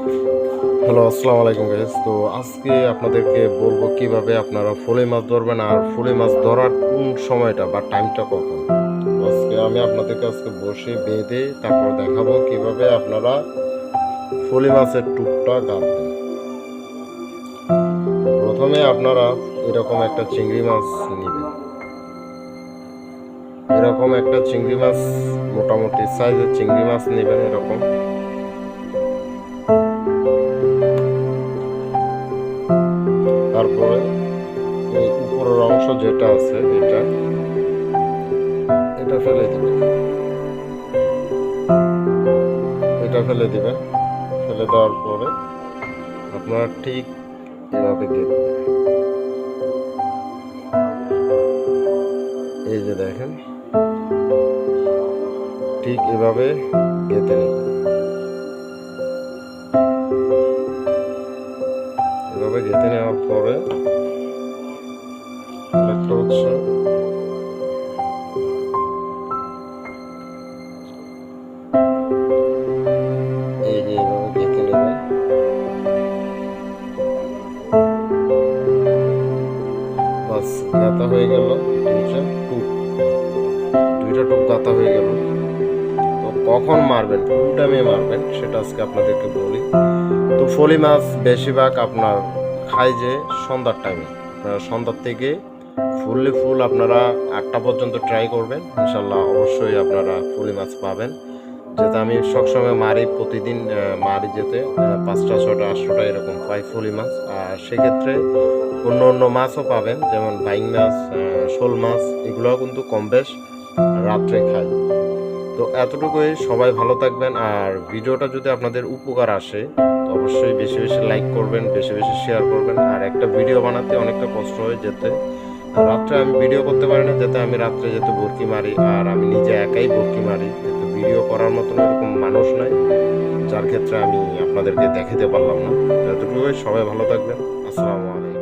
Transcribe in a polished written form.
Hello, আসসালামু আলাইকুম guys. তো আজকে আপনাদেরকে বলবো কিভাবে আপনারা ফলি মাছ ধরবেন আর ফলি মাছ ধরার কোন সময়টা বা টাইমটা কখন। আজকে আমি আপনাদেরকে বসে বেঁধে তারপর দেখাবো কিভাবে আপনারা ফলি মাছের টুকটা গাঁথবেন। প্রথমে আপনারা এরকম একটা চিংড়ি মাছ নেবেন। এরকম একটা চিংড়ি মাছ, মোটামুটি সাইজের চিংড়ি মাছ নেবেন এরকম। তারপরে এই উপরের অংশ যেটা আছে এটা এটা ফেলে দিবেন। এটা ফেলে দিবেন। ফেলে দেওয়ার পরে আপনারা ঠিক এভাবে গেঁথবেন। এই যে দেখেন, ঠিক এভাবে গেঁথে নেবেন। এভাবে গেঁথে নেওয়ার পরে একটা হচ্ছে এই যে এভাবে গেঁথে নেবেন। বাস, গাঁথা হয়ে গেল দুইটা টুক গাঁথা হয়ে গেল। তো কখন মারবেন, কোন টাইমে মারবেন সেটা আজকে আপনাদেরকে বলি। তো ফলি মাছ বেশিরভাগ আপনার খায় যে সন্ধ্যার টাইমে। আপনারা সন্ধ্যার থেকে ফুল আপনারা 8টা পর্যন্ত ট্রাই করবেন, ইনশাল্লাহ অবশ্যই আপনারা ফলি মাছ পাবেন। যেটা আমি সবসময় মারি, প্রতিদিন মারি, যেতে 5টা 6টা 8টা এরকম পাই ফলি মাছ। আর সেক্ষেত্রে অন্য অন্য মাছও পাবেন, যেমন বাইং মাছ, শোল মাছ, এগুলোও কিন্তু কম বেশ রাত্রে খাই। তো এতটুকুই, সবাই ভালো থাকবেন। আর ভিডিওটা যদি আপনাদের উপকার আসে তো অবশ্যই বেশি বেশি লাইক করবেন, বেশি বেশি শেয়ার করবেন। আর একটা ভিডিও বানাতে অনেকটা কষ্ট হয়ে যেতে, রাত্রে আমি ভিডিও করতে পারি না, যেতে আমি রাত্রে যেতে বরকি মারি, আর আমি নিজে একাই বরকি মারি, যেতে ভিডিও করার মতন এরকম মানুষ নাই, যার ক্ষেত্রে আমি আপনাদেরকে দেখাতে পারলাম না। এতটুকুই, সবাই ভালো থাকবেন। আসসালামু আলাইকুম।